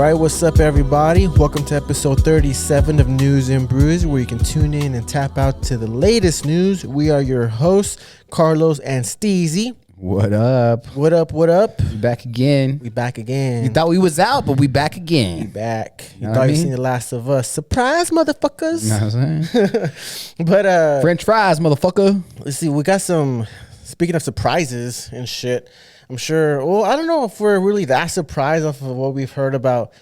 right, what's up, everybody? Welcome to episode 37 of News and Brews, where you can tune in and tap out to the latest news. We are your hosts, Carlos and Steezy. What up? What up, what up? We back again. We back again. You thought we was out, but we back again. We back. You Know thought what I you mean? seen The Last of Us. Surprise, motherfuckers. You know what I'm saying? But, French fries, motherfucker. let's see, we got some, speaking of surprises and shit, I'm sure, well, I don't know if we're really that surprised off of what we've heard about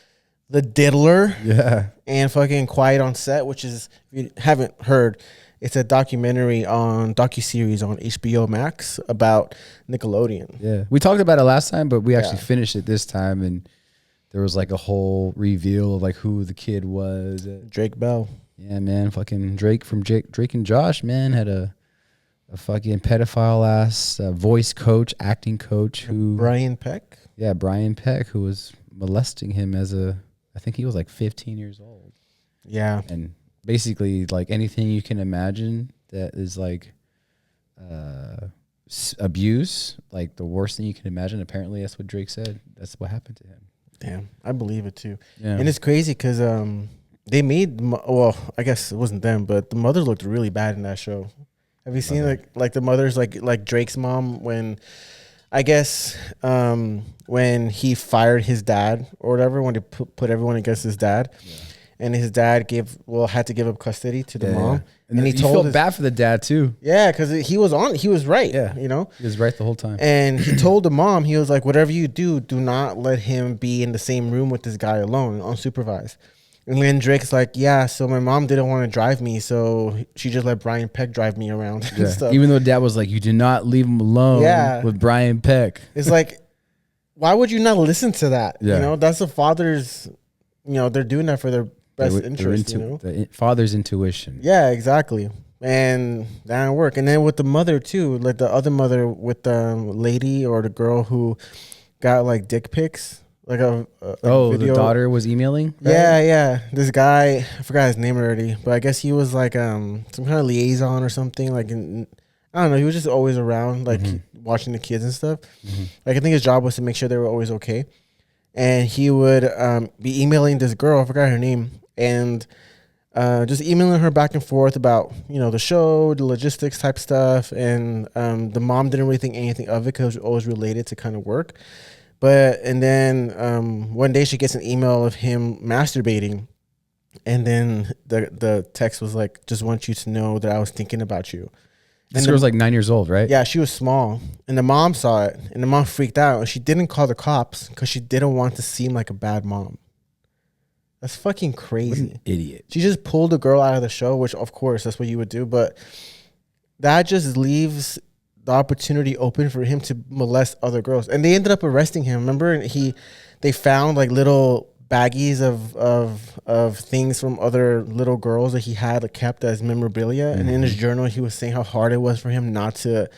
The Diddler. Yeah. And fucking Quiet on Set, which is, if you haven't heard, it's a documentary on docuseries on HBO Max about Nickelodeon. Yeah. We talked about it last time, but we actually Yeah. finished it this time, and there was like a whole reveal of like who the kid was. Drake Bell. Yeah, man. Fucking Drake from Drake and Josh, man, had a fucking pedophile ass voice coach, acting coach who Brian Peck. Yeah, Brian Peck, who was molesting him I think he was like 15 years old. Yeah. And basically, like anything you can imagine that is like abuse, like the worst thing you can imagine. Apparently, that's what Drake said. That's what happened to him. Damn, I believe it too. Yeah. And it's crazy because they made, well, I guess it wasn't them, but the mother looked really bad in that show. Have you seen like the mother's like Drake's mom when, I guess, when he fired his dad or whatever, when he put everyone against his dad, and his dad had to give up custody to the mom, and he felt bad for the dad too. Yeah, because he was right. Yeah, you know, he was right the whole time. And he told the mom, he was like, whatever you do not let him be in the same room with this guy alone, unsupervised. And then Drake's like, yeah, so my mom didn't want to drive me, so she just let Brian Peck drive me around and stuff. Even though dad was like, you do not leave him alone with Brian Peck. It's like, why would you not listen to that? Yeah. You know, that's the father's, they're doing that for their best interest, The father's intuition. Yeah, exactly. And that didn't work. And then with the mother too, like the other mother with the lady or the girl who got like dick pics. Like a video. The daughter was emailing? Right? Yeah. This guy, I forgot his name already, but I guess he was like some kind of liaison or something. Like, I don't know. He was just always around, like watching the kids and stuff. Like, I think his job was to make sure they were always okay. And he would be emailing this girl, I forgot her name, and just emailing her back and forth about, the show, the logistics type stuff. And the mom didn't really think anything of it because it was always related to kind of work. And then one day she gets an email of him masturbating, and then the text was like, just want you to know that I was thinking about you. This girl was like 9 years old, right? Yeah, she was small, and the mom saw it, and the mom freaked out, and she didn't call the cops because she didn't want to seem like a bad mom. That's fucking crazy. What an idiot. She just pulled the girl out of the show, which of course that's what you would do, but that just leaves the opportunity open for him to molest other girls. And they ended up arresting him. Remember? And they found like little baggies of things from other little girls that he had kept as memorabilia. And in his journal, he was saying how hard it was for him not to,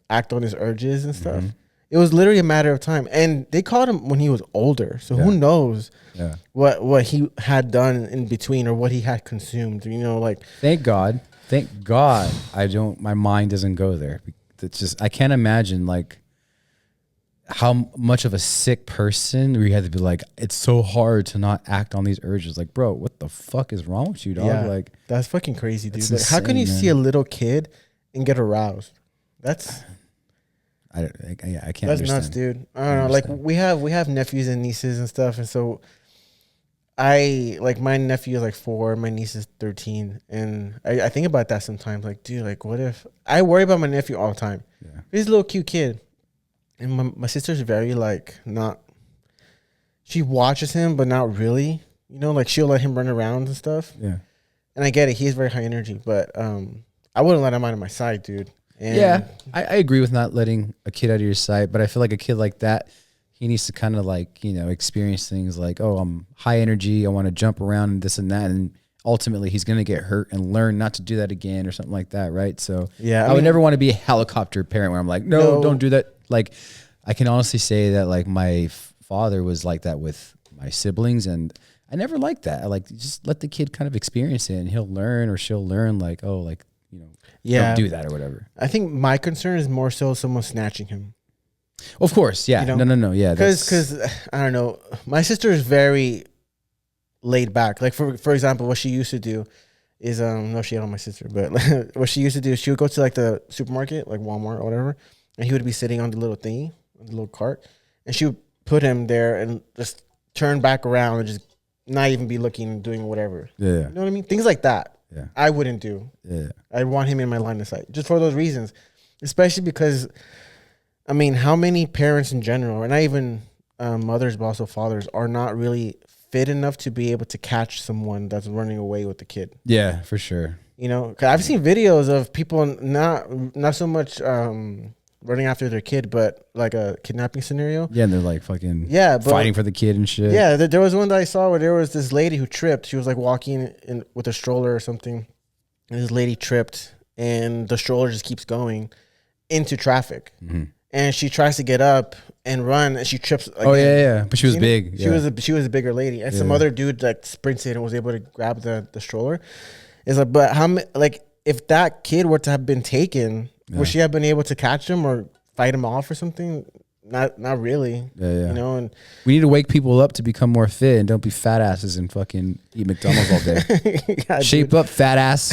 act on his urges and stuff. It was literally a matter of time. And they caught him when he was older. So who knows what he had done in between or what he had consumed, Thank God. My mind doesn't go there. It's just, I can't imagine like how much of a sick person where you had to be like, it's so hard to not act on these urges. Like, bro, what the fuck is wrong with you, dog? Yeah, like, that's fucking crazy, dude. Like, insane, how can you see a little kid and get aroused? I can't That's understand. nuts, dude. I don't know. Like we have nephews and nieces and stuff, and so my nephew is like 4, my niece is 13, and I think about that sometimes. Like, dude, like what if I worry about my nephew all the time? Yeah. He's a little cute kid, and my sister's very like not. She watches him, but not really. Like she'll let him run around and stuff. Yeah. And I get it. He has very high energy, but I wouldn't let him out of my sight, dude. And yeah, I agree with not letting a kid out of your sight, but I feel like a kid like that, he needs to kind of like, experience things like, oh, I'm high energy, I want to jump around and this and that, and ultimately he's going to get hurt and learn not to do that again or something like that, right? So yeah, I would never want to be a helicopter parent where I'm like, no, don't do that. Like, I can honestly say that like my father was like that with my siblings, and I never liked that. I like, just let the kid kind of experience it, and he'll learn or she'll learn like, oh, like, don't do that or whatever. I think my concern is more so someone snatching him. Of course, yeah. You know? No, yeah. Because I don't know, my sister is very laid back. Like for example, what she used to do is no, she ain't my sister, but what she used to do is she would go to like the supermarket, like Walmart or whatever, and he would be sitting on the little thingy, on the little cart, and she would put him there and just turn back around and just not even be looking and doing whatever. Yeah. You know what I mean? Things like that. Yeah. I wouldn't do. Yeah. I want him in my line of sight just for those reasons, especially because, I mean, how many parents in general, and not even mothers, but also fathers, are not really fit enough to be able to catch someone that's running away with the kid. Yeah, for sure. You know, 'cause I've seen videos of people not so much running after their kid, but like a kidnapping scenario. Yeah, and they're like fucking but, fighting for the kid and shit. Yeah, there was one that I saw where there was this lady who tripped. She was like walking in with a stroller or something, and this lady tripped, and the stroller just keeps going into traffic. Mm-hmm. And she tries to get up and run, and she trips again. Oh yeah. But she was big. She was a bigger lady, and some other dude like sprinted and was able to grab the stroller. It's like, but if that kid were to have been taken, would she have been able to catch him or fight him off or something? Not really. Yeah. You know, and we need to wake people up to become more fit and don't be fat asses and fucking eat McDonald's all day. yeah, Shape up, fat ass.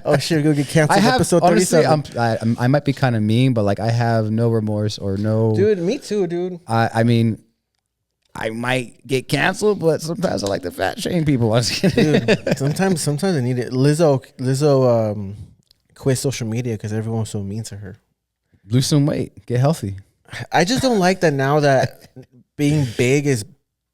Oh shit, we're gonna get canceled. I have episode honestly, 37. I might be kind of mean, but like I have no remorse or no. Dude, me too, dude. I mean, I might get canceled, but sometimes I like to fat shame people. I was kidding. Dude, sometimes I need it. Lizzo quit social media because everyone's so mean to her. Lose some weight, get healthy. I just don't like that now that being big is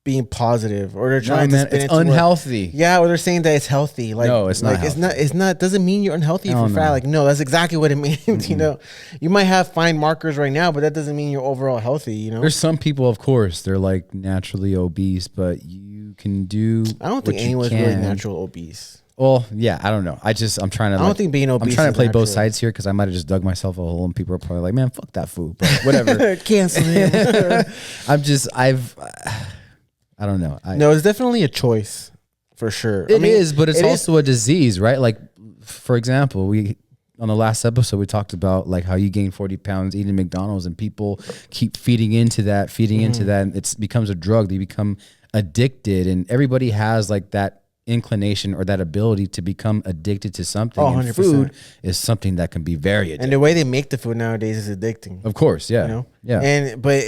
being positive, or they're trying to spin it's it to unhealthy. or they're saying that it's healthy. Like, no, it's not. Like, it's not. Doesn't mean you're unhealthy if you're fat. No. Like, no, that's exactly what it means. Mm-hmm. You know, you might have fine markers right now, but that doesn't mean you're overall healthy. You know, there's some people, of course, they're like naturally obese, but you can do. I don't think anyone's really natural obese. Well, yeah, I don't know. I'm trying to. I don't think being obese. I'm trying to play natural. both sides here because I might have just dug myself a hole, and people are probably like, "Man, fuck that food." But whatever, cancel him. I don't know. No, it's definitely a choice for sure. It is, but it's also a disease, right? Like, for example, on the last episode we talked about like how you gain 40 pounds eating McDonald's, and people keep feeding into that, and it becomes a drug. They become addicted, and everybody has like that inclination or that ability to become addicted to something. Oh, 100%. And food is something that can be very addictive. And the way they make the food nowadays is addicting. Of course, yeah. You know? Yeah. But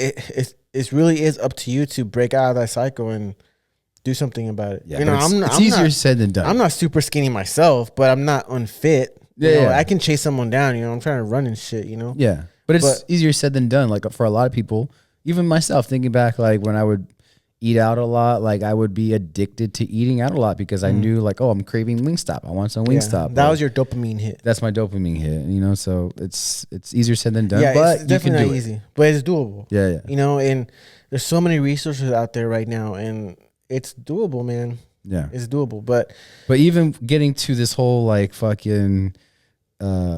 it really is up to you to break out of that cycle and do something about it. Yeah, you know, it's easier said than done. I'm not super skinny myself, but I'm not unfit. Yeah, you know, yeah. I can chase someone down. You know, I'm trying to run and shit. You know. Yeah, but it's easier said than done. Like for a lot of people, even myself, thinking back, like when I would eat out a lot, like I would be addicted to eating out a lot because I knew like, oh, I'm craving Wingstop. I want some Wingstop. That was your dopamine hit. That's my dopamine hit, you know, so it's easier said than done, Yeah, but it's definitely you can not do easy, but it's doable. Yeah. You know, and there's so many resources out there right now, and it's doable, man. Yeah. It's doable, but even getting to this whole like fucking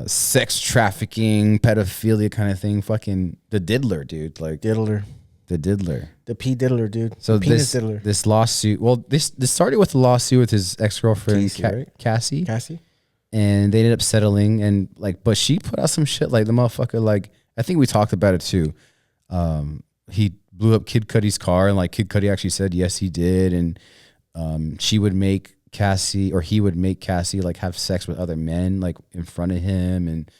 sex trafficking, pedophilia kind of thing, fucking the diddler, dude. Like the diddler. The P diddler, dude. So diddler. This lawsuit, well, this started with a lawsuit with his ex-girlfriend, Cassie. And they ended up settling, and like, but she put out some shit like the motherfucker, like, I think we talked about it too. He blew up Kid Cudi's car, and like Kid Cudi actually said, yes, he did. And she would make Cassie, or he would make Cassie like have sex with other men, like in front of him, and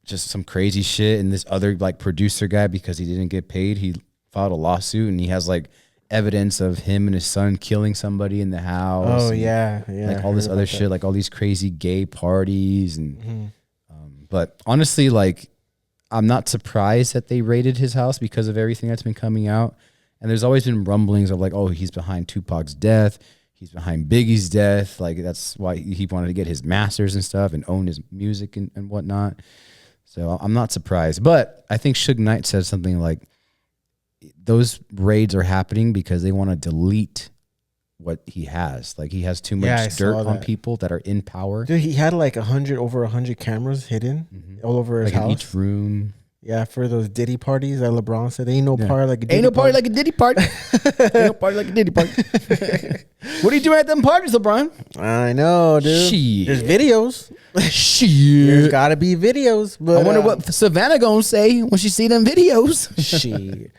just some crazy shit. And this other like producer guy, because he didn't get paid, he filed a lawsuit, and he has like evidence of him and his son killing somebody in the house. Oh yeah. Like all this other shit, like all these crazy gay parties. And but honestly, like, I'm not surprised that they raided his house because of everything that's been coming out. And there's always been rumblings of like, oh, he's behind Tupac's death, he's behind Biggie's death. Like that's why he wanted to get his masters and stuff and own his music and whatnot. So I'm not surprised. But I think Suge Knight said something like, those raids are happening because they want to delete what he has. Like he has too much dirt on people that are in power. Dude, he had like over 100 cameras hidden all over his house. In each room. Yeah, for those Diddy parties that LeBron said, ain't no party like a Diddy Ain't no party like a Diddy party. Ain't no party like a Diddy party. What are you doing at them parties, LeBron? I know, dude. Shit. There's videos. Shit. There's gotta be videos. But I wonder what Savannah gonna say when she see them videos. Shit.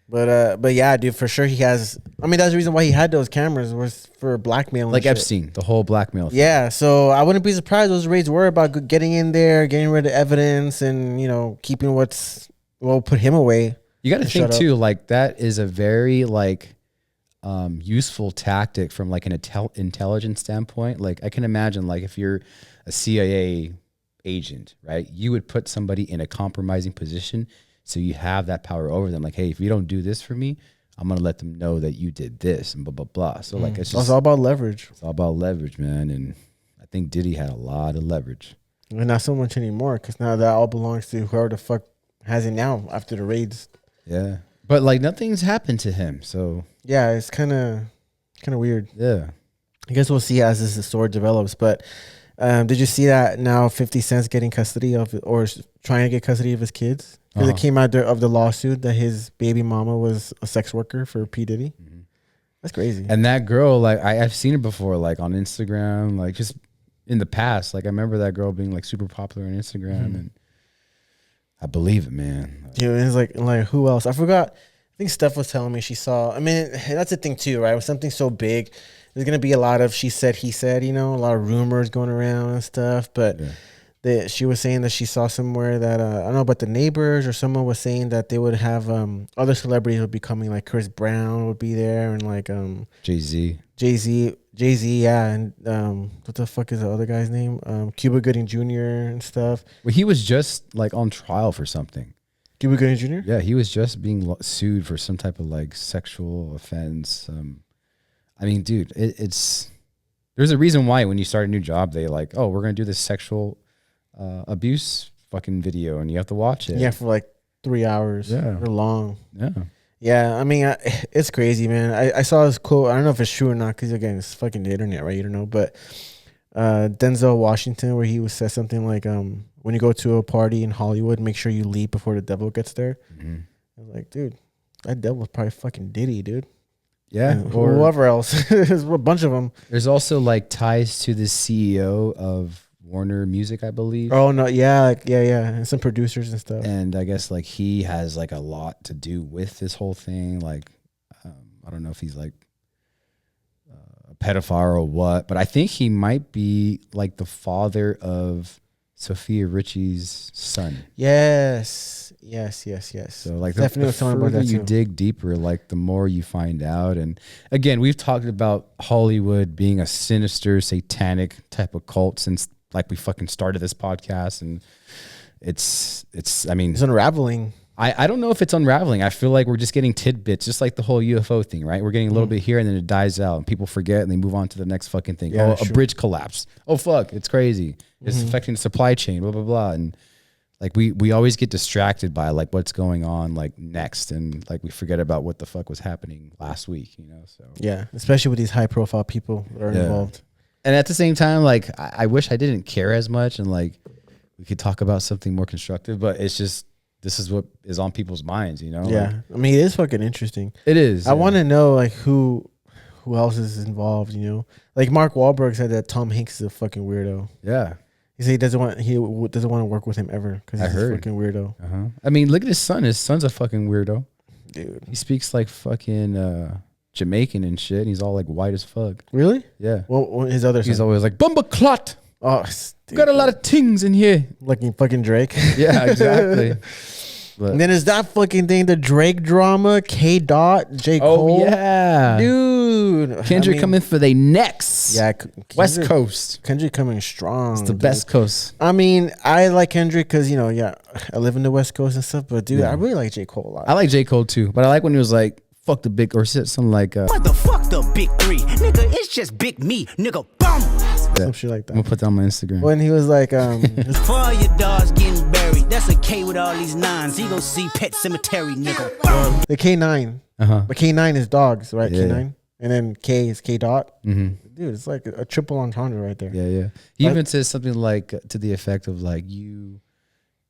But yeah, dude, for sure he has. I mean, that's the reason why he had those cameras was for blackmail. Like Epstein, the whole blackmail thing. Yeah, so I wouldn't be surprised those raids were about getting in there, getting rid of evidence, and keeping put him away. You got to think too, like that is a very useful tactic from like an intelligence standpoint. Like I can imagine, like if you're a CIA agent, right, you would put somebody in a compromising position. So you have that power over them. Like, hey, if you don't do this for me, I'm going to let them know that you did this and blah, blah, blah. So like, it's It's all about leverage, man. And I think Diddy had a lot of leverage. And not so much anymore because now that all belongs to whoever the fuck has it now after the raids. Yeah. But like nothing's happened to him. So yeah, it's kind of weird. Yeah. I guess we'll see as this story develops. But did you see that now 50 Cent's getting custody of or trying to get custody of his kids? Because it came out of the lawsuit that his baby mama was a sex worker for P. Diddy. Mm-hmm. That's crazy. And that girl, like I've seen her before, like on Instagram, like just in the past. Like I remember that girl being like super popular on Instagram, and I believe it, man. Dude, it's like who else? I forgot. I think Steph was telling me she saw. I mean, that's the thing too, right? With something so big, there's gonna be a lot of she said, he said. A lot of rumors going around and stuff, but. Yeah. She was saying that she saw somewhere that I don't know about the neighbors or someone was saying that they would have other celebrities would be coming, like Chris Brown would be there and like Jay-Z, yeah, and what the fuck is the other guy's name? Cuba Gooding Jr. and stuff. Well, he was just like on trial for something. Cuba Gooding Jr. Yeah, he was just being sued for some type of like sexual offense. I mean, dude, there's a reason why when you start a new job they like, oh, we're gonna do this sexual abuse fucking video and you have to watch it. Yeah, for like 3 hours. Yeah. Or long. Yeah. Yeah, I mean, it's crazy, man. I saw this quote. I don't know if it's true or not because, again, it's fucking the internet, right? You don't know. But Denzel Washington, where he said something like, when you go to a party in Hollywood, make sure you leave before the devil gets there. Mm-hmm. I was like, dude, that devil's probably fucking Diddy, dude. Yeah. Or whoever else. There's a bunch of them. There's also like ties to the CEO of Warner Music, I believe. Oh no, yeah, and some producers and stuff. And I guess like he has like a lot to do with this whole thing. Like, I don't know if he's like a pedophile or what, but I think he might be like the father of Sophia Richie's son. Yes. So like definitely the further you dig deeper, like the more you find out. And again, we've talked about Hollywood being a sinister, satanic type of cult since like we fucking started this podcast, and it's I mean, it's unraveling. I don't know if it's unraveling. I feel like we're just getting tidbits, just like the whole UFO thing, right? We're getting a little bit here and then it dies out and people forget and they move on to the next fucking thing. Yeah, a bridge collapsed. Oh fuck, it's crazy. It's affecting the supply chain, blah, blah, blah. And like we always get distracted by like what's going on like next, and like we forget about what the fuck was happening last week, So yeah, especially with these high profile people that are involved. And at the same time, like I wish I didn't care as much, and like we could talk about something more constructive. But it's just this is what is on people's minds, Yeah, like, I mean, it is fucking interesting. It is. I want to know like who else is involved. Like Mark Wahlberg said that Tom Hanks is a fucking weirdo. Yeah, he said he doesn't want to work with him ever because he's a fucking weirdo. I mean, look at his son. His son's a fucking weirdo, dude. He speaks like fucking Jamaican and shit. And he's all like white as fuck. Really? Yeah. Well, his other son. He's always like Bumba Clot. Oh, got a lot of things in here. Like fucking Drake. Yeah, exactly. But and then is that fucking thing, the Drake drama, K. Dot, J. Cole. Oh yeah, dude. Kendrick coming for they necks. Yeah, West Coast. Kendrick coming strong. It's the best coast. I mean, I like Kendrick because I live in the West Coast and stuff. But dude, I really like J. Cole a lot. I like J. Cole too, but I like when he was like, "Fuck the big," or something like, "What the fuck the big three, nigga? It's just big me, nigga." Bum. Some shit like that. I'm gonna put that on my Instagram. When he was like, for all your dogs getting buried, that's a K with all these nines. You go see Pet Cemetery, nigga. Bum. The K9. But K9 is dogs, right? Yeah. K9. And then K is K. Dot. Mm-hmm. Dude, it's like a triple entendre right there. Yeah. He even says something like to the effect of like, you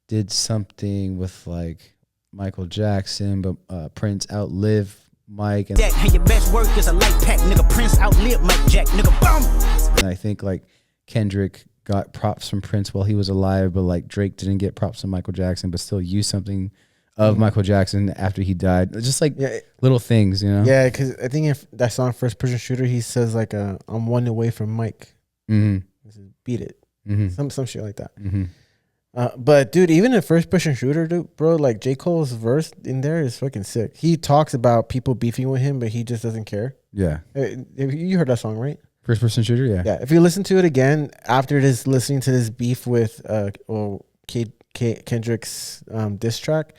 did something with like Michael Jackson, but Prince outlived Mike. And your best work is a light pack, nigga. Prince outlived Mike Jack, nigga. Bum. And I think like Kendrick got props from Prince while he was alive, but like Drake didn't get props from Michael Jackson, but still used something of Michael Jackson after he died. Just like little things, you know? Yeah, because I think if that song First Person Shooter, he says like I'm one away from Mike. Beat it. Some shit like that. But dude, even a First Person Shooter, dude, bro, like J. Cole's verse in there is fucking sick. He talks about people beefing with him, but he just doesn't care. Yeah. You heard that song, right? First Person Shooter, yeah. Yeah. If you listen to it again after this, listening to this beef with Kendrick's diss track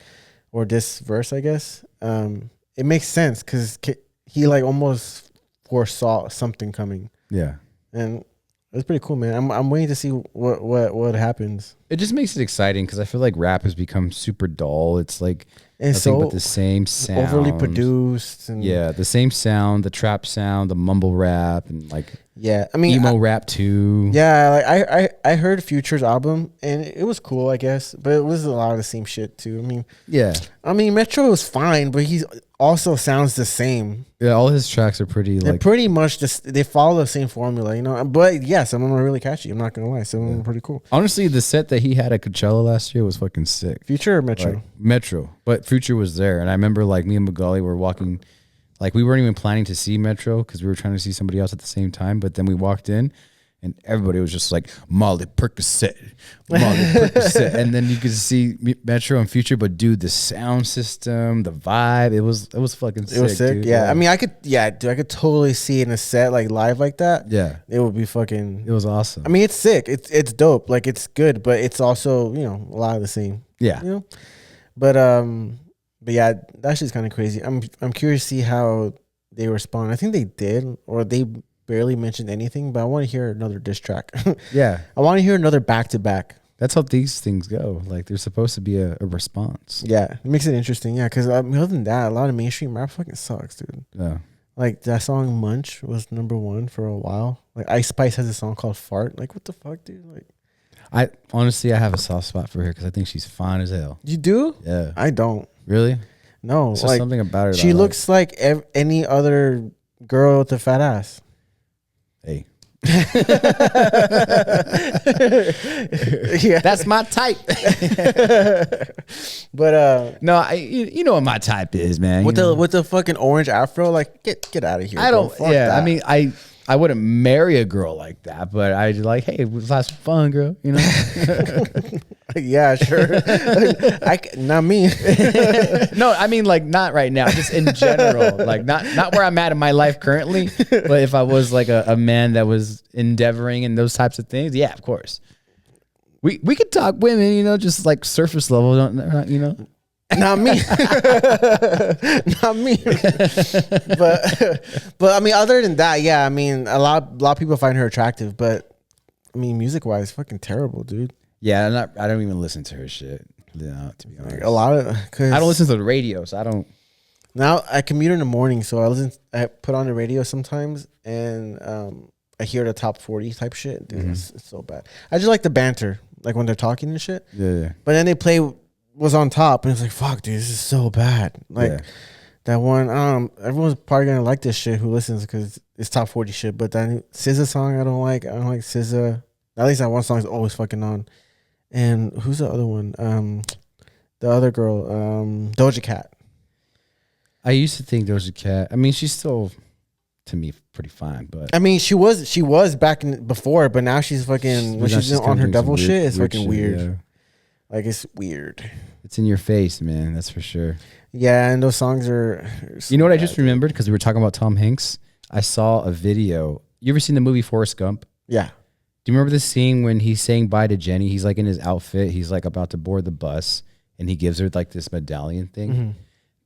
or diss verse, I guess, it makes sense because he like almost foresaw something coming. Yeah. And it's pretty cool, man. I'm waiting to see what happens. It just makes it exciting because I feel like rap has become super dull. It's like And nothing so but the same sound. overly produced. And yeah, the same sound, the trap sound, the mumble rap, and like I mean emo rap too. Yeah, like I heard Future's album and it was cool, I guess, but it was a lot of the same shit too. I mean Metro was fine, but he also sounds the same. Yeah, all his tracks are pretty They're like pretty much just they follow the same formula, you know. But yeah, some of them are really catchy. I'm not gonna lie, some of them are pretty cool. Honestly, the set that he had at Coachella last year was fucking sick. Future or Metro? Like, Metro, but Future was there, and I remember like me and Magali were walking. Like we weren't even planning to see Metro because we were trying to see somebody else at the same time. But then we walked in and everybody was just like Molly Percocet, and then you could see Metro and Future. But dude, the sound system, the vibe, it was fucking sick. It was sick. Dude. Yeah. I mean, I could totally see it in a set like live like that. Yeah, it would be fucking. It was awesome. I mean, it's sick. It's dope. Like it's good, but it's also a lot of the same. Yeah. But yeah, that's just kind of crazy. I'm curious to see how they respond. I think they did, or they barely mentioned anything. But I want to hear another diss track. Yeah, I want to hear another back to back. That's how these things go. Like there's supposed to be a response. Yeah, it makes it interesting. Yeah, because other than that, a lot of mainstream rap fucking sucks, dude. Yeah, like that song "Munch" was #1 for a while. Like Ice Spice has a song called "Fart." Like what the fuck, dude? Like, I honestly have a soft spot for her because I think she's fine as hell. You do? Yeah, I don't. Really? No, there's something about her. She looks like any other girl with a fat ass. Hey. Yeah, that's my type. But no, you know what my type is, man. With the fucking orange afro, like get out of here. I don't. Fuck yeah, that. I mean, I wouldn't marry a girl like that, but I like, hey, let's have some fun, girl. You know? Yeah, sure. Not me. No, I mean like not right now, just in general. Like not where I'm at in my life currently, but if I was like a man that was endeavoring in those types of things, yeah, of course. We could talk women, you know, just like surface level, you know. Not me. Not me. But I mean, other than that, yeah, I mean, a lot of people find her attractive, but I mean, music wise, fucking terrible, dude. Yeah, I don't even listen to her shit. No, to be honest, like a lot of I don't listen to the radio, so I don't. Now I commute in the morning, so I put on the radio sometimes, and I hear the top 40 type shit. Dude, it's so bad. I just like the banter, like when they're talking and shit. Yeah. But then they play was on top, and it's like, fuck, dude, this is so bad. Like that one, everyone's probably gonna like this shit who listens because it's top 40 shit. But that SZA song, I don't like SZA. At least that one song is always fucking on. And who's the other one? The other girl, Doja Cat. I used to think Doja Cat. I mean, she's still, to me, pretty fine. But I mean, she was back before, but now she's fucking when she's on her devil shit. It's fucking weird. Yeah. Like it's weird. It's in your face, man. That's for sure. Yeah, and those songs are. So you know what I just remembered because we were talking about Tom Hanks. I saw a video. You ever seen the movie Forrest Gump? Yeah. Do you remember the scene when he's saying bye to Jenny? He's like in his outfit. He's like about to board the bus, and he gives her like this medallion thing. Mm-hmm.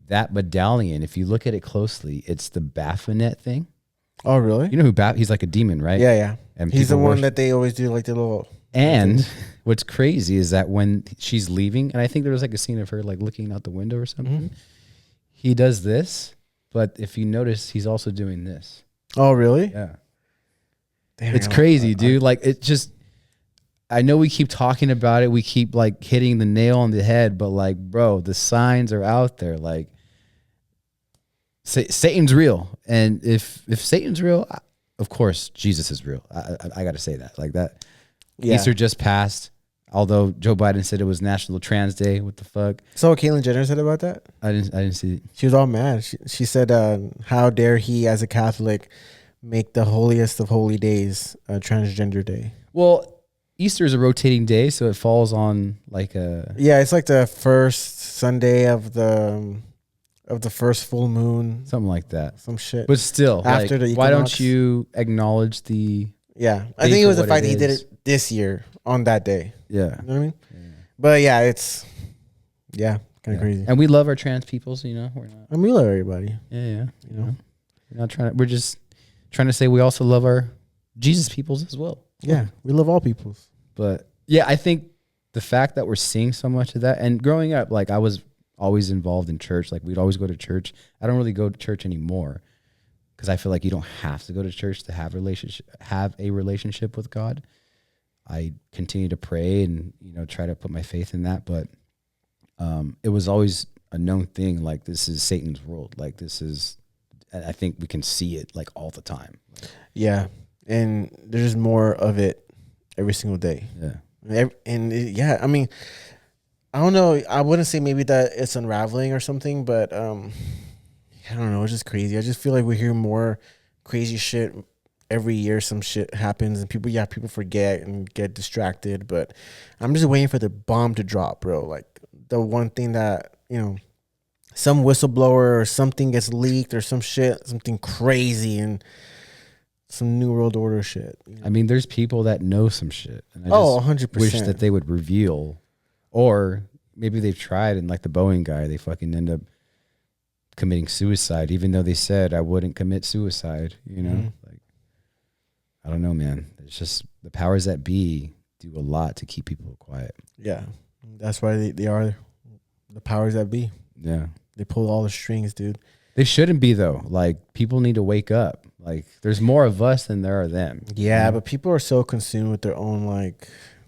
That medallion, if you look at it closely, it's the Baphomet thing. Oh, really? You know who he's like a demon, right? Yeah, yeah. And he's the one that they always do like the little. And what's crazy is that when she's leaving, and I think there was like a scene of her like looking out the window or something, he does this, but if you notice, he's also doing this. Oh, really? Yeah. Damn, it's crazy, dude. Like it just, I know we keep talking about it. We keep like hitting the nail on the head, but like, bro, the signs are out there. Like Satan's real. And if Satan's real, of course, Jesus is real. I got to say that like that. Yeah. Easter just passed. Although Joe Biden said it was National Trans Day. What the fuck? So what Caitlyn Jenner said about that? I didn't see it. She was all mad. She said, "How dare he, as a Catholic, make the holiest of holy days a transgender day?" Well, Easter is a rotating day, so it falls on like a Yeah, it's like the first Sunday of the first full moon, something like that. some shit. But still, After like, the why don't equinox. you acknowledge the Yeah, I Day think it for was the what fact it that he did is. it this year on that day. yeah? You know what I mean? But yeah, it's kind of crazy. And we love our trans peoples, you know. We're not. I mean, we love everybody. Yeah. You know? We're not trying. We're just trying to say we also love our Jesus peoples as well. Yeah, we love all peoples. But yeah, I think the fact that we're seeing so much of that, and growing up, like I was always involved in church. Like we'd always go to church. I don't really go to church anymore because I feel like you don't have to go to church to have a relationship with God. I continue to pray and try to put my faith in that, but it was always a known thing. Like this is Satan's world. Like this is, I think we can see it like all the time. Yeah, and there's more of it every single day. Yeah. I mean, I don't know. I wouldn't say maybe that it's unraveling or something, but I don't know. It's just crazy. I just feel like we hear more crazy shit every year. Some shit happens and people forget and get distracted. But I'm just waiting for the bomb to drop, bro. Like the one thing that some whistleblower or something gets leaked or some shit, something crazy and some New World Order shit. I mean, there's people that know some shit. And I 100%. wish that they would reveal, or maybe they've tried and like the Boeing guy, they fucking end up committing suicide, even though they said I wouldn't commit suicide. Like I don't know, man. It's just the powers that be do a lot to keep people quiet. Yeah, that's why they are the powers that be. Yeah, they pull all the strings, dude. They shouldn't be though. Like people need to wake up. Like there's more of us than there are them. Yeah, but people are so consumed with their own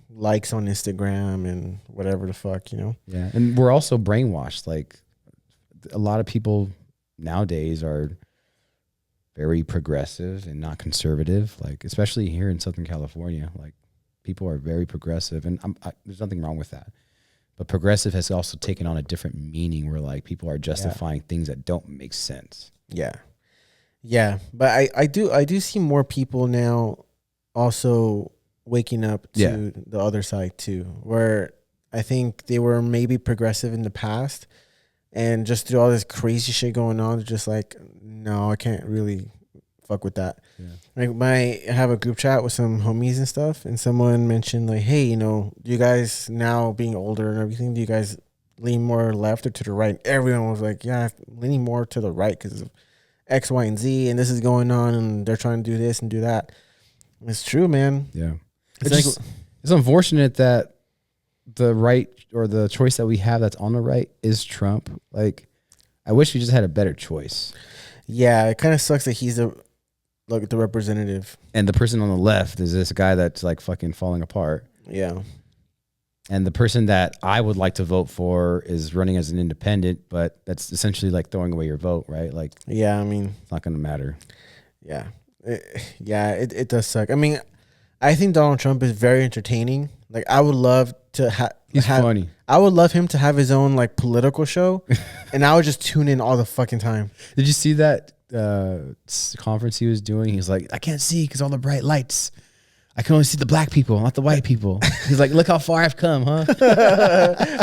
likes on Instagram and whatever the fuck, Yeah, and we're also brainwashed. Like a lot of people nowadays are very progressive and not conservative. Like especially here in Southern California, like people are very progressive, and there's nothing wrong with that. But progressive has also taken on a different meaning where like people are justifying things that don't make sense. Yeah. Yeah. But I do see more people now also waking up to the other side too, where I think they were maybe progressive in the past and just through all this crazy shit going on, they're just like, no, I can't really fuck with that. Yeah. Like I have a group chat with some homies and stuff, and someone mentioned like, hey, do you guys now being older and everything, do you guys lean more left or to the right? Everyone was like, yeah, leaning more to the right because of X, Y, and Z, and this is going on, and they're trying to do this and do that. It's true, man. Yeah, it's unfortunate that the right or the choice that we have that's on the right is Trump. Like, I wish we just had a better choice. Yeah, it kind of sucks that he's the representative, and the person on the left is this guy that's like fucking falling apart. Yeah. And the person that I would like to vote for is running as an independent, but that's essentially like throwing away your vote, right? Like, yeah, I mean, it's not going to matter. Yeah. It does suck. I mean, I think Donald Trump is very entertaining. Like, I would love to He's funny. I would love him to have his own like political show, and I would just tune in all the fucking time. Did you see that conference he was doing? He's like, I can't see because all the bright lights. I can only see the black people, not the white people. He's like, look how far I've come, huh?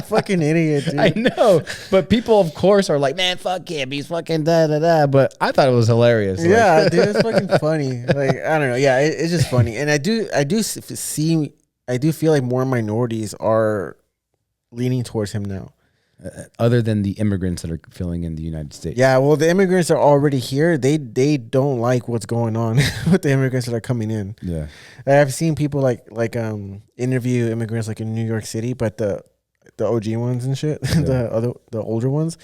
Fucking idiot, dude. I know. But people, of course, are like, man, fuck him. He's fucking da-da-da. But I thought it was hilarious. Yeah, like, dude, it's fucking funny. Like, I don't know. Yeah, it's just funny. And I do feel like more minorities are leaning towards him now. Other than the immigrants that are filling in the United States. Yeah, well, the immigrants are already here. They don't like what's going on with the immigrants that are coming in. Yeah, I've seen people like interview immigrants like in New York City, but the OG ones and shit, the older ones,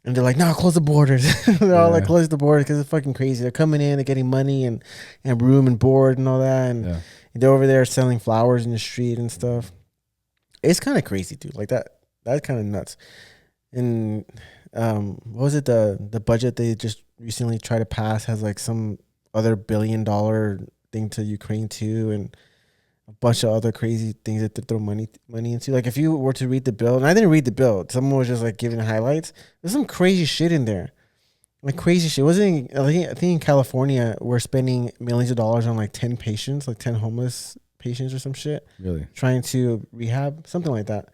and they're like, no, close the borders. They're all like, close the borders because it's fucking crazy. They're coming in, they're getting money and room and board and all that, and they're over there selling flowers in the street and stuff. It's kind of crazy, dude. Like that. That's kind of nuts. And what was it? The budget they just recently tried to pass has like some other $1 billion thing to Ukraine too. And a bunch of other crazy things that they throw money into. Like if you were to read the bill, and I didn't read the bill, someone was just like giving highlights. There's some crazy shit in there, like crazy shit. Wasn't I think in California we're spending millions of dollars on like 10 patients, like 10 homeless patients or some shit. Really? Trying to rehab something like that.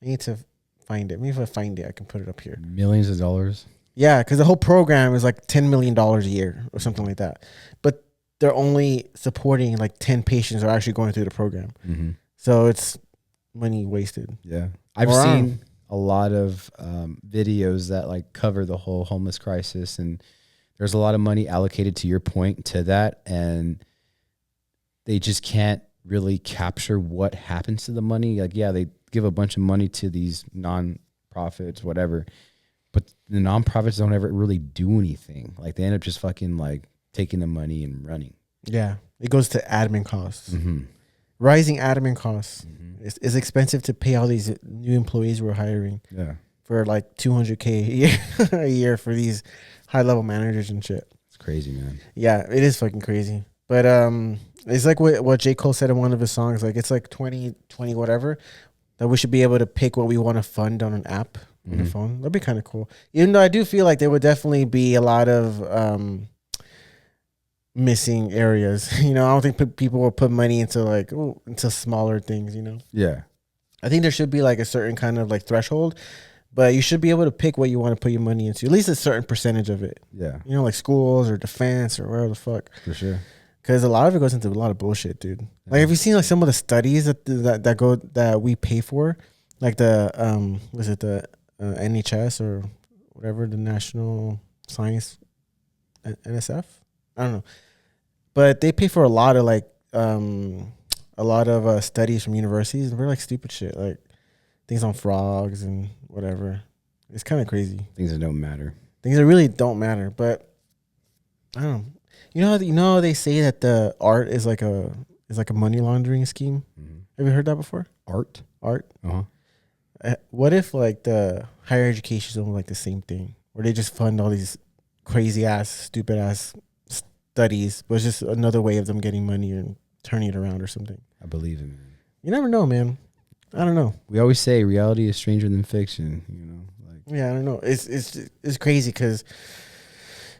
I need to find it. Maybe if I find it, I can put it up here. Millions of dollars. Yeah, because the whole program is like $10 million a year or something like that. But they're only supporting like 10 patients are actually going through the program. Mm-hmm. So it's money wasted. Yeah. I've seen a lot of videos that like cover the whole homeless crisis, and there's a lot of money allocated, to your point, to that. And they just can't really capture what happens to the money. Like, yeah, they give a bunch of money to these non-profits, whatever, but the non-profits don't ever really do anything. Like they end up just fucking like taking the money and running. Yeah. It goes to admin costs. Mm-hmm. Rising admin costs. Mm-hmm. It's expensive to pay all these new employees we're hiring. Yeah. For like $200K a year for these high-level managers and shit. It's crazy, man. Yeah, it is fucking crazy. But it's like what J. Cole said in one of his songs. Like it's like 2020 whatever, that we should be able to pick what we want to fund on an app on the phone. That'd be kind of cool. Even though I do feel like there would definitely be a lot of missing areas. You know, I don't think people will put money into like into smaller things. You know. Yeah. I think there should be like a certain kind of like threshold, but you should be able to pick what you want to put your money into. At least a certain percentage of it. Yeah. You know, like schools or defense or wherever the fuck. For sure. Because a lot of it goes into a lot of bullshit, dude. Like, have you seen like some of the studies that we pay for, like the was it the NHS or whatever, the National Science NSF? I don't know, but they pay for a lot of studies from universities, and we're like stupid shit, like things on frogs and whatever. It's kind of crazy. Things that don't matter. Things that really don't matter, but I don't know. You know how they say that the art is like a money laundering scheme? Mm-hmm. Have you heard that before? Art. Uh-huh. What if like the higher education is almost like the same thing, where they just fund all these crazy ass, stupid ass studies, but it's just another way of them getting money and turning it around or something? I believe it, man. You never know, man. I don't know. We always say reality is stranger than fiction. You know, like yeah, I don't know. It's crazy because,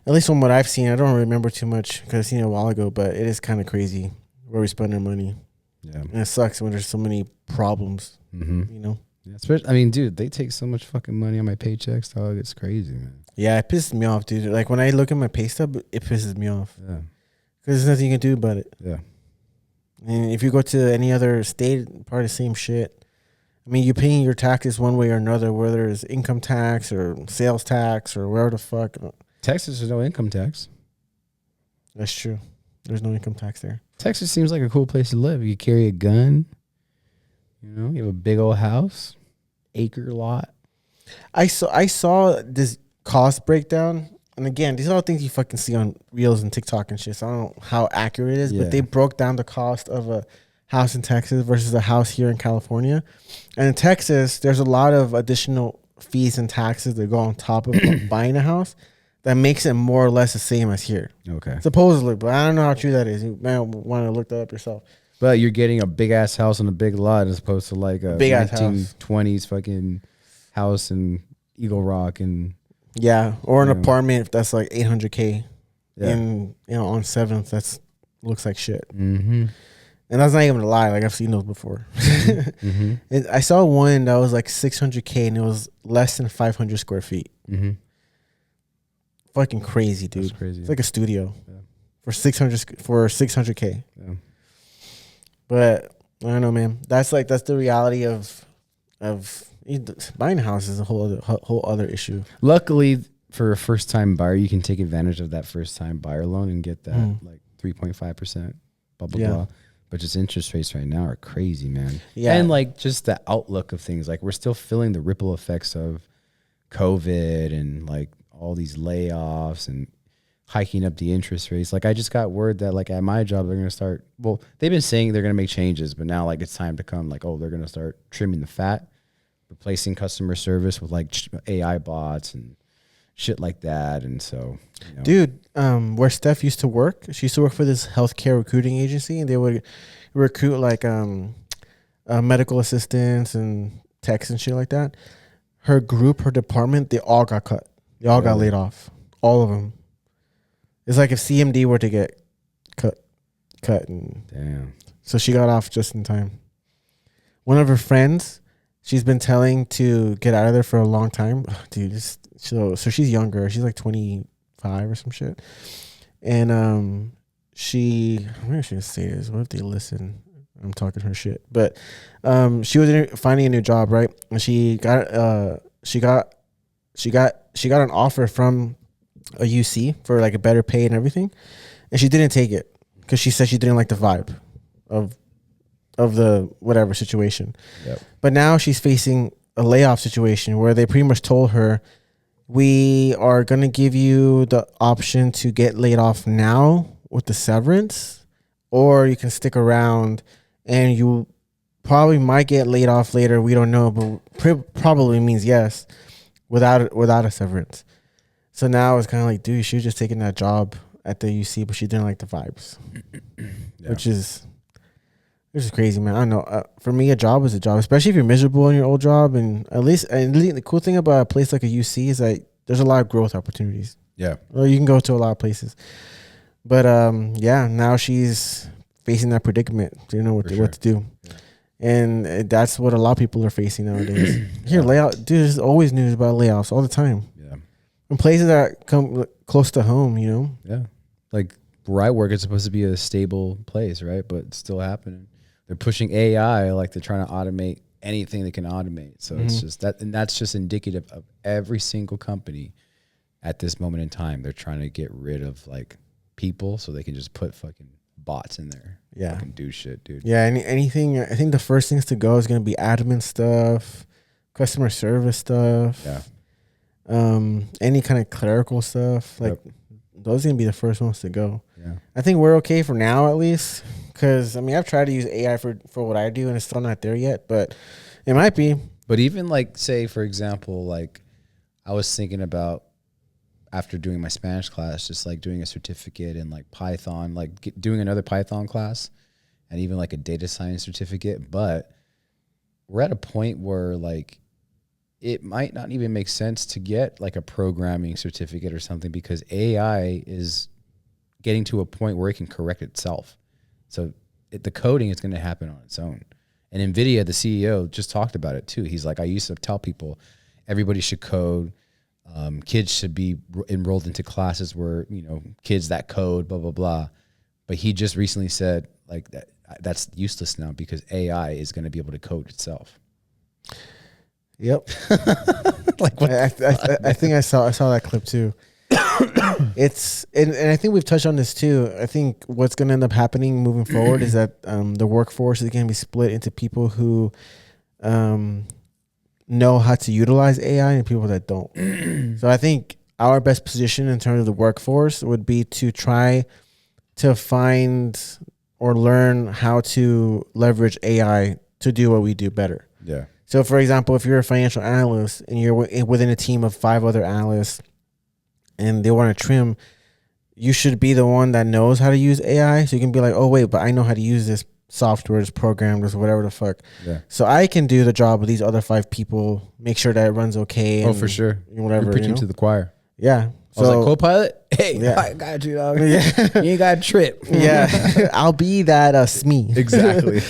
at least from what I've seen, I don't remember too much because I've seen it a while ago, but it is kind of crazy where we spend our money. Yeah. And it sucks when there's so many problems, you know? Yeah, especially, I mean, dude, they take so much fucking money on my paychecks, dog. It's crazy, man. Yeah, it pisses me off, dude. Like when I look at my pay stub, it pisses me off. Yeah. Because there's nothing you can do about it. Yeah. And if you go to any other state, part of the same shit. I mean, you're paying your taxes one way or another, whether it's income tax or sales tax or wherever the fuck. Texas, there's no income tax. That's true. There's no income tax there. Texas seems like a cool place to live. You carry a gun. You know, you have a big old house, acre lot. I saw this cost breakdown, and again, these are all things you fucking see on Reels and TikTok and shit. So I don't know how accurate it is, but they broke down the cost of a house in Texas versus a house here in California. And in Texas, there's a lot of additional fees and taxes that go on top of buying a house. That makes it more or less the same as here. Okay. Supposedly, but I don't know how true that is. You might want to look that up yourself. But you're getting a big ass house on a big lot as opposed to like a big 1920s fucking house in Eagle Rock and or an apartment that's like $800K in on 7th. That's looks like shit. Mm-hmm. And that's not even a lie. Like I've seen those before. Mm-hmm. I saw one that was like $600K and it was less than 500 square feet. Mm-hmm. Fucking crazy, dude. That's crazy. It's like a studio for 600K. Yeah. But I don't know, man. That's the reality of buying a house is a whole other issue. Luckily, for a first time buyer, you can take advantage of that first time buyer loan and get that like 3.5%. Blah blah blah. But just interest rates right now are crazy, man. Yeah, and like just the outlook of things. Like we're still feeling the ripple effects of COVID and like all these layoffs and hiking up the interest rates. Like I just got word that like at my job, they're going to start, well, they've been saying they're going to make changes, but now like it's time to come like, oh, they're going to start trimming the fat, replacing customer service with like AI bots and shit like that. And so, you know. Dude, where Steph used to work, she used to work for this healthcare recruiting agency, and they would recruit like medical assistants and techs and shit like that. Her group, her department, they all got cut. They all got laid off. All of them. It's like if CMD were to get cut, and Damn. so she got off just in time. One of her friends, she's been telling to get out of there for a long time. Dude, so she's younger. She's like 25 or some shit. And I'm not gonna say this. What if they listen? I'm talking her shit. But she was finding a new job, right? And she got an offer from a UC for like a better pay and everything, and she didn't take it because she said she didn't like the vibe of the whatever situation. Yep. But now she's facing a layoff situation where they pretty much told her, we are going to give you the option to get laid off now with the severance, or you can stick around and you probably might get laid off later. We don't know, but probably means yes without a severance. So now it's kind of like, dude, she was just taking that job at the UC, but she didn't like the vibes, which is crazy, man. I don't know. For me, a job is a job, especially if you're miserable in your old job. And at least the cool thing about a place like a UC is that there's a lot of growth opportunities. Yeah. Well, you can go to a lot of places. But now she's facing that predicament. She don't know what to do. Yeah. And that's what a lot of people are facing nowadays. Layoff, dude. There's always news about layoffs all the time. Yeah. In places that come close to home, you know. Yeah. Like where I work, it's supposed to be a stable place, right? But it's still happening. They're pushing AI, like they're trying to automate anything they can automate. So it's just that, and that's just indicative of every single company at this moment in time. They're trying to get rid of like people so they can just put fucking bots in there. Yeah. Fucking do shit, dude. Yeah. Anything, I think the first things to go is going to be admin stuff, customer service stuff. Yeah. Any kind of clerical stuff. Like those are going to be the first ones to go. Yeah. I think we're okay for now, at least. Because, I mean, I've tried to use AI for what I do, and it's still not there yet. But it might be. But even, like, say, for example, like, I was thinking about, after doing my Spanish class, just, like, doing a certificate in, like, Python, like, doing another Python class, and even, like, a data science certificate. But we're at a point where, like, it might not even make sense to get, like, a programming certificate or something because AI is getting to a point where it can correct itself. So the coding is going to happen on its own. And NVIDIA, the CEO, just talked about it too. He's like, I used to tell people everybody should code. Kids should be enrolled into classes where, you know, kids that code, blah, blah, blah. But he just recently said like that's useless now because AI is going to be able to code itself. Yep. Like what I think I saw that clip too. And I think we've touched on this too. I think what's going to end up happening moving forward is that the workforce is going to be split into people who know how to utilize AI and people that don't. So I think our best position in terms of the workforce would be to try to find or learn how to leverage AI to do what we do better. Yeah. So, for example, if you're a financial analyst and you're within a team of 5 other analysts and they want to trim, you should be the one that knows how to use AI. So you can be like, oh, wait, but I know how to use this software, this program, this whatever the fuck. Yeah. So I can do the job of these other 5 people, make sure that it runs okay. Oh, for sure. Whatever. You're preaching to the choir. Yeah. I was like, co-pilot? Hey, Yeah. I got you, dog. Yeah. You ain't got to trip. Yeah. I'll be that SME. Exactly.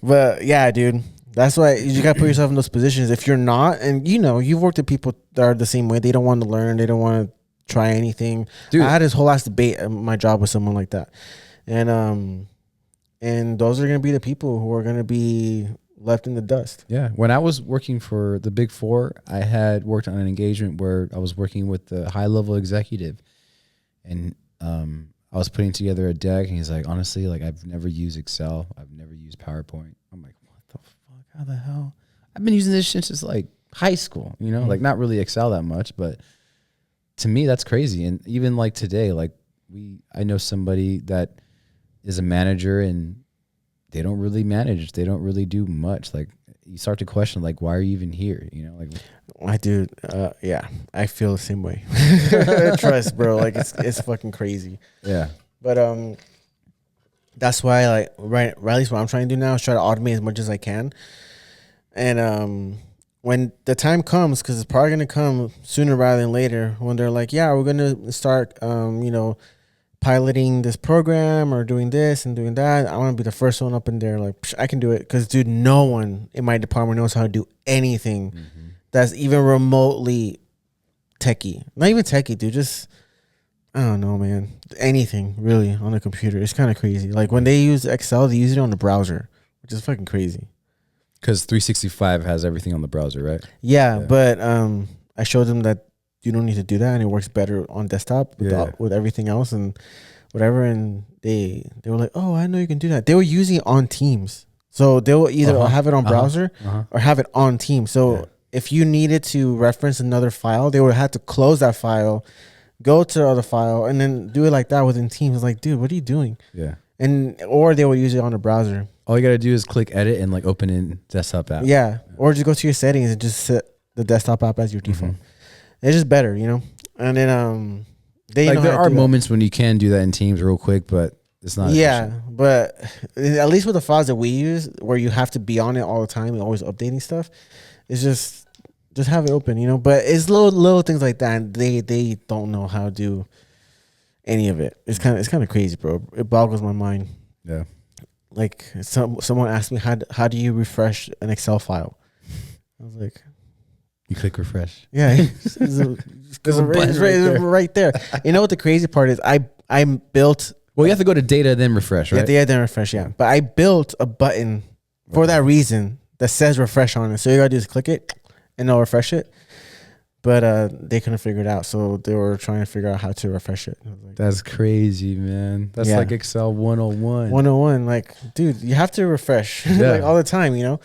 But yeah, dude. That's why you got to put yourself in those positions. If you're not, and you know, you've worked with people that are the same way. They don't want to learn. They don't want to try anything. Dude. I had this whole ass debate at my job with someone like that. And those are going to be the people who are going to be left in the dust. Yeah. When I was working for the Big Four, I had worked on an engagement where I was working with the high-level executive. And I was putting together a deck. And he's like, honestly, like, I've never used Excel. I've never used PowerPoint. I'm like, how the hell? I've been using this shit since like high school, you know, like not really Excel that much, but to me that's crazy. And even like today, like I know somebody that is a manager and they don't really manage. They don't really do much. Like you start to question, like, why are you even here? You know, like I do. Yeah, I feel the same way. Trust, bro. Like it's fucking crazy. Yeah. But That's why, like, right, at least what I'm trying to do now is try to automate as much as I can. And when the time comes, because it's probably gonna come sooner rather than later, when they're like, yeah, we're gonna start, piloting this program or doing this and doing that. I want to be the first one up in there. Like, I can do it. Because, dude, no one in my department knows how to do anything that's even remotely techie. Not even techie, dude. Just, I don't know, man. Anything, really, on a computer. It's kind of crazy. Like, when they use Excel, they use it on the browser, which is fucking crazy. Because 365 has everything on the browser, right? Yeah, but I showed them that you don't need to do that, and it works better on desktop with everything else and whatever. And they were like, "Oh, I know you can do that." They were using it on Teams, so they will either have it on browser or have it on Teams. So if you needed to reference another file, they would have to close that file, go to the other file, and then do it like that within Teams. It's like, dude, what are you doing? Yeah. Or they will use it on the browser. All you gotta do is click edit and like open in desktop app. Yeah, or just go to your settings and just set the desktop app as your default. It's just better, you know. And then there are moments when you can do that in Teams real quick, but it's not. Yeah, efficient. but at least with the files that we use, where you have to be on it all the time and always updating stuff, it's just have it open, you know. But it's little things like that, and they don't know how to do any of it. It's kind of crazy, bro. It boggles my mind. Yeah. Like someone asked me how do you refresh an Excel file? I was like, you click refresh. Yeah, it's right there. You know what the crazy part is? I built. Well, you have to go to data then refresh, right? Yeah, then refresh. Yeah, but I built a button for that reason that says refresh on it. So you gotta do is click it, and it'll refresh it. But they couldn't figure it out, so they were trying to figure out how to refresh it. I was like, that's crazy, man. That's like Excel 101. 101, like, dude, you have to refresh like all the time, you know.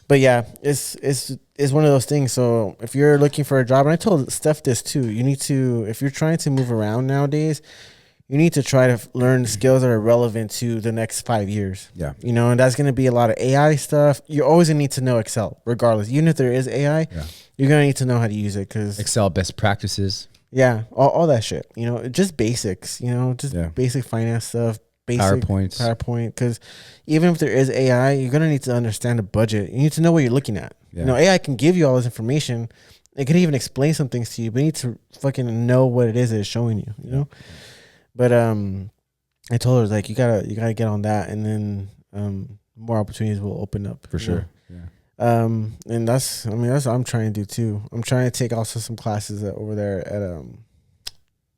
But yeah, it's one of those things. So if you're looking for a job, and I told Steph this too, you need to, if you're trying to move around nowadays, you need to try to learn skills that are relevant to the next 5 years. Yeah. You know, and that's going to be a lot of AI stuff. You're always going to need to know Excel, regardless. Even if there is AI, you're going to need to know how to use it. Because Excel best practices. Yeah, all that shit. You know, just basics, you know, just basic finance stuff, basic PowerPoint. Because even if there is AI, you're going to need to understand the budget. You need to know what you're looking at. Yeah. You know, AI can give you all this information. It can even explain some things to you, but you need to fucking know what it is that it's showing you, you know? But I told her, like, you gotta get on that, and then more opportunities will open up for sure. And that's what I'm trying to do too. I'm trying to take also some classes over there at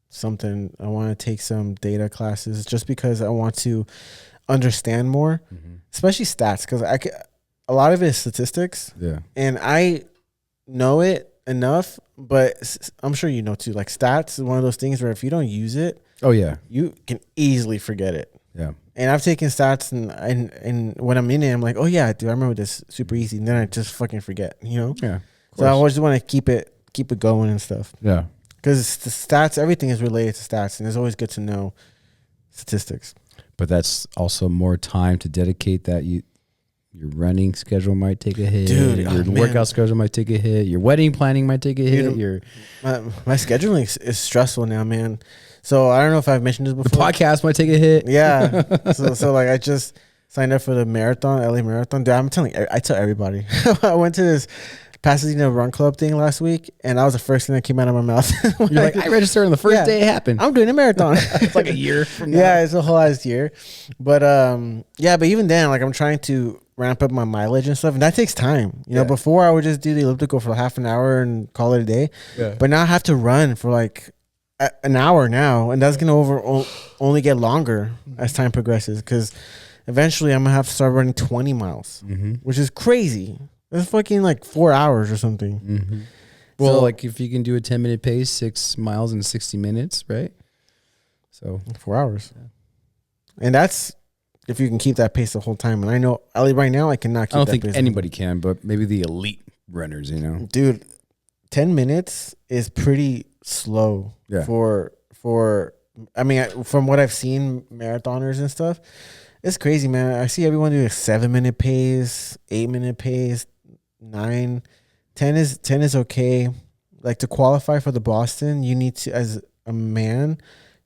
something. I want to take some data classes just because I want to understand more, especially stats, because a lot of it is statistics. Yeah, and I know it enough, but I'm sure you know too. Like, stats is one of those things where if you don't use it, you can easily forget it. Yeah. And I've taken stats and when I'm in it, I'm like, oh yeah, dude, I remember this super easy. And then I just fucking forget, you know? Yeah. So I always want to keep it going and stuff. Yeah. Because the stats, everything is related to stats, and it's always good to know statistics. But that's also more time to dedicate that your running schedule might take a hit. Dude, your workout schedule might take a hit. Your wedding planning might take a hit. My scheduling is stressful now, man. So I don't know if I've mentioned this before. The podcast might take a hit. Yeah. so like I just signed up for the marathon, LA Marathon. Dude, I'm telling I tell everybody. I went to this Pasadena Run Club thing last week, and that was the first thing that came out of my mouth. You're like, I registered on the first day it happened. I'm doing a marathon. It's like a year from now. Yeah, it's a whole last year. But but even then, like, I'm trying to ramp up my mileage and stuff, and that takes time. You know, before I would just do the elliptical for half an hour and call it a day. Yeah. But now I have to run for like an hour now, and that's gonna only get longer as time progresses, because eventually I'm gonna have to start running 20 miles, which is crazy. That's fucking like 4 hours or something. Well, like if you can do a 10-minute pace, 6 miles in 60 minutes, right? So 4 hours, and that's if you can keep that pace the whole time. And I know right now I cannot keep. I don't think anybody can, but maybe the elite runners, you know, dude. 10 minutes is pretty slow for I mean, from what I've seen marathoners and stuff, it's crazy, man. I see everyone doing a 7-minute pace, 8-minute pace, 9, 10 is okay. Like, to qualify for the Boston, you need to, as a man,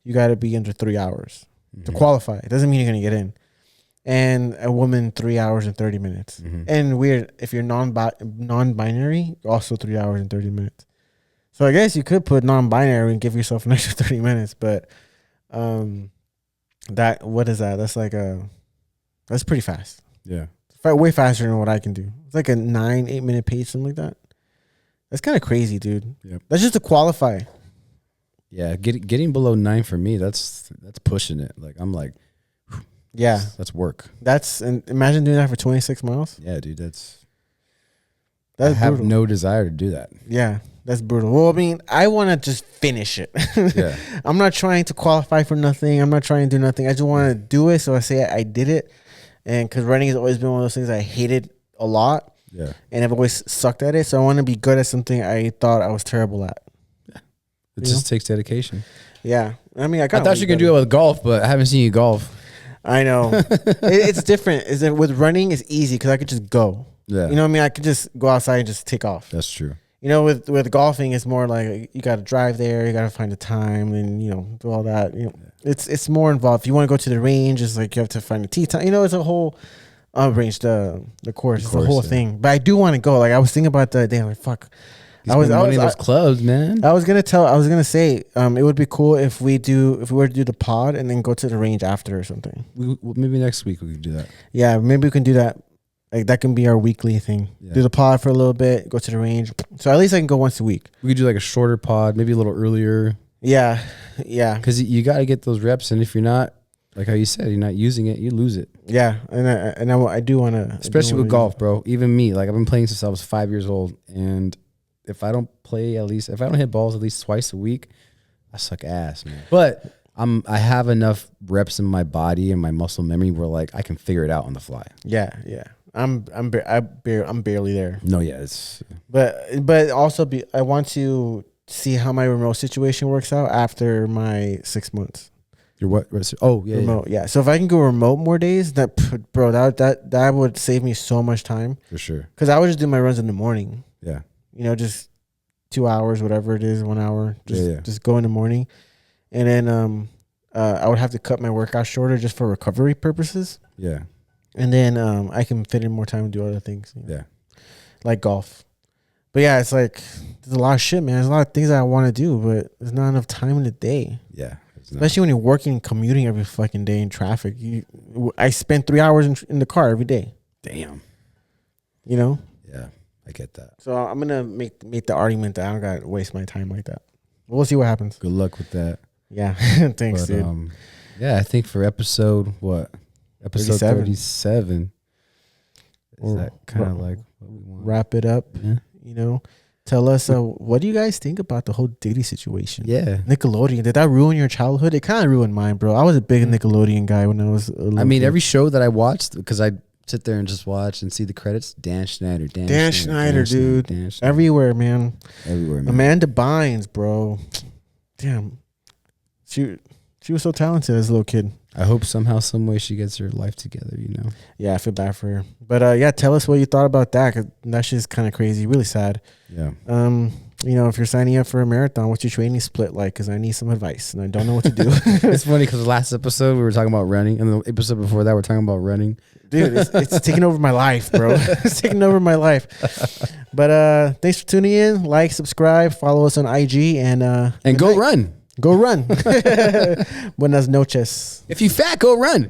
you got to be under 3 hours. to qualify. It doesn't mean you're gonna get in. And a woman 3 hours and 30 minutes. And weird, if you're non-binary, also 3 hours and 30 minutes. So I guess you could put non-binary and give yourself an extra 30 minutes, but that what is that? That's pretty fast. Yeah. Way faster than what I can do. It's like a 9-8 minute pace, something like that. That's kind of crazy, dude. Yep. That's just to qualify. Yeah, getting below 9 for me, that's pushing it. Like I'm like, Yeah, that's work. and imagine doing that for 26 miles. Yeah, dude, That's I have brutal. no desire to do that. Yeah, that's brutal. Well, I mean, I want to just finish it. Yeah. I'm not trying to qualify for nothing. I'm not trying to do nothing. I just want to do it. So I say I did it. And because running has always been one of those things I hated a lot. Yeah. And I've always sucked at it. So I want to be good at something I thought I was terrible at. Yeah. It just takes dedication. Yeah. I mean, I thought you were going to do it with golf, but I haven't seen you golf. I know. It's different. Is that with running, it's easy because I could just go. Yeah. You know what I mean? I could just go outside and just take off. That's true. You know, with golfing, it's more like you got to drive there, you got to find the time, and do all that. It's more involved. If you want to go to the range, it's like you have to find the tee time. It's a whole range, the course, it's the whole thing. But I do want to go. Like I was thinking about the day, I'm like fuck. I was those clubs, man. I was gonna say, it would be cool if we were to do the pod and then go to the range after or something. Maybe next week we could do that. Yeah, maybe we can do that. Like that can be our weekly thing. Yeah. Do the pod for a little bit, go to the range. So at least I can go once a week. We could do like a shorter pod, maybe a little earlier. Yeah, yeah. Because you got to get those reps, and if you're not, like how you said, you're not using it, you lose it. Yeah, and I do want to, especially with golf, bro. Even me, like I've been playing since I was 5 years old, and if I don't hit balls at least twice a week, I suck ass, man. But I have enough reps in my body and my muscle memory where like I can figure it out on the fly. Yeah, yeah. I'm barely there. No, yeah, it's but also I want to see how my remote situation works out after my 6 months. Your what? Oh, yeah, remote. Yeah. So if I can go remote more days, that would save me so much time for sure. Because I would just do my runs in the morning. Yeah. Just 2 hours, whatever it is, 1 hour. Just go in the morning, and then I would have to cut my workout shorter just for recovery purposes. Yeah. And then I can fit in more time and do other things. Yeah. Like golf. But yeah, it's like there's a lot of shit, man. There's a lot of things that I want to do, but there's not enough time in the day. Yeah. Especially when you're working and commuting every fucking day in traffic. I spend 3 hours in the car every day. Damn. Yeah, I get that. So I'm going to make the argument that I don't got to waste my time like that. We'll see what happens. Good luck with that. Yeah. Thanks, dude. Yeah, I think for episode 37. Is that kind of like what we want? Wrap it up. Yeah. Tell us what do you guys think about the whole Diddy situation? Yeah. Nickelodeon. Did that ruin your childhood? It kind of ruined mine, bro. I was a big Nickelodeon guy when I was a little kid. Every show that I watched, because I sit there and just watch and see the credits, Dan Schneider, dude. Everywhere, man. Amanda Bynes, bro. Damn. She was so talented as a little kid. I hope somehow, some way she gets her life together, Yeah, I feel bad for her. But tell us what you thought about that, because that shit's kind of crazy, really sad. Yeah. If you're signing up for a marathon, what's your training split like? Because I need some advice, and I don't know what to do. It's funny because the last episode we were talking about running, and the episode before that we're talking about running. Dude, it's taking over my life, bro. It's taking over my life. But thanks for tuning in. Like, subscribe, follow us on IG, and go run. Go run. Buenas noches. If you fat, go run.